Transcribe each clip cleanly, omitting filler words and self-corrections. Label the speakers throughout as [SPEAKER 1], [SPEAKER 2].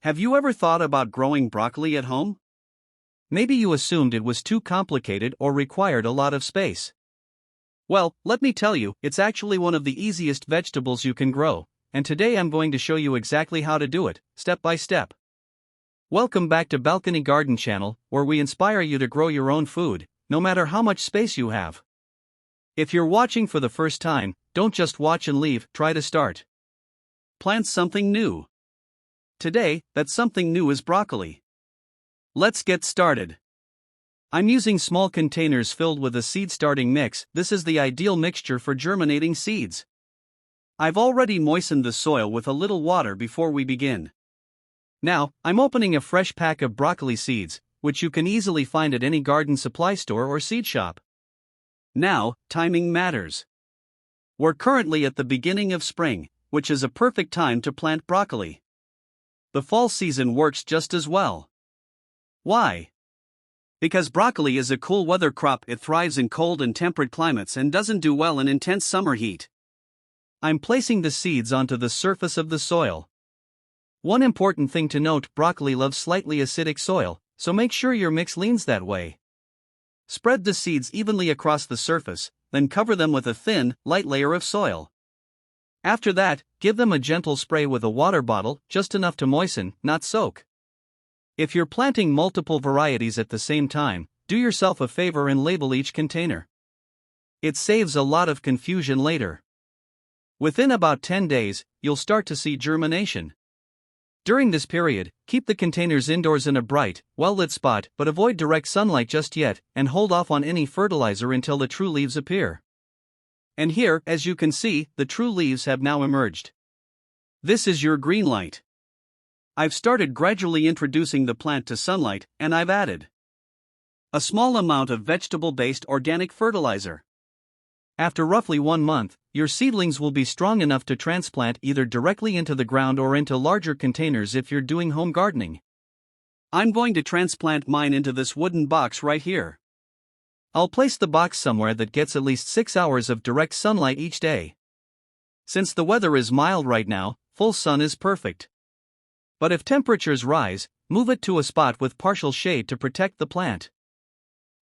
[SPEAKER 1] Have you ever thought about growing broccoli at home? Maybe you assumed it was too complicated or required a lot of space. Well, let me tell you, it's actually one of the easiest vegetables you can grow, and today I'm going to show you exactly how to do it, step by step. Welcome back to Balcony Garden Channel, where we inspire you to grow your own food, no matter how much space you have. If you're watching for the first time, don't just watch and leave, try to start. Plant something new. Today, that something new is broccoli. Let's get started. I'm using small containers filled with a seed starting mix. This is the ideal mixture for germinating seeds. I've already moistened the soil with a little water before we begin. Now, I'm opening a fresh pack of broccoli seeds, which you can easily find at any garden supply store or seed shop. Now, timing matters. We're currently at the beginning of spring, which is a perfect time to plant broccoli. The fall season works just as well. Why? Because broccoli is a cool weather crop. It thrives in cold and temperate climates and doesn't do well in intense summer heat. I'm placing the seeds onto the surface of the soil. One important thing to note: broccoli loves slightly acidic soil, so make sure your mix leans that way. Spread the seeds evenly across the surface, then cover them with a thin, light layer of soil. After that, give them a gentle spray with a water bottle, just enough to moisten, not soak. If you're planting multiple varieties at the same time, do yourself a favor and label each container. It saves a lot of confusion later. Within about 10 days, you'll start to see germination. During this period, keep the containers indoors in a bright, well-lit spot, but avoid direct sunlight just yet, and hold off on any fertilizer until the true leaves appear. And here, as you can see, the true leaves have now emerged. This is your green light. I've started gradually introducing the plant to sunlight, and I've added a small amount of vegetable-based organic fertilizer. After roughly 1 month, your seedlings will be strong enough to transplant either directly into the ground or into larger containers if you're doing home gardening. I'm going to transplant mine into this wooden box right here. I'll place the box somewhere that gets at least 6 hours of direct sunlight each day. Since the weather is mild right now, full sun is perfect. But if temperatures rise, move it to a spot with partial shade to protect the plant.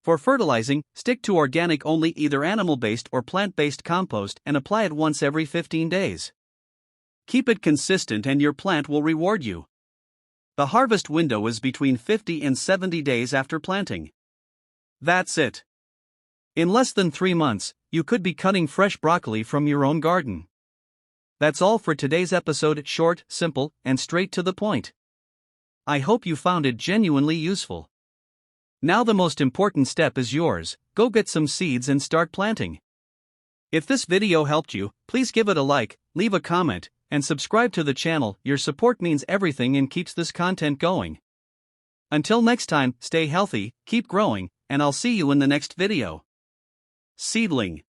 [SPEAKER 1] For fertilizing, stick to organic only, either animal-based or plant-based compost, and apply it once every 15 days. Keep it consistent and your plant will reward you. The harvest window is between 50 and 70 days after planting. That's it. In less than 3 months, you could be cutting fresh broccoli from your own garden. That's all for today's episode. Short, simple, and straight to the point. I hope you found it genuinely useful. Now the most important step is yours. Go get some seeds and start planting. If this video helped you, please give it a like, leave a comment, and subscribe to the channel. Your support means everything and keeps this content going. Until next time, stay healthy, keep growing, and I'll see you in the next video. Seedling.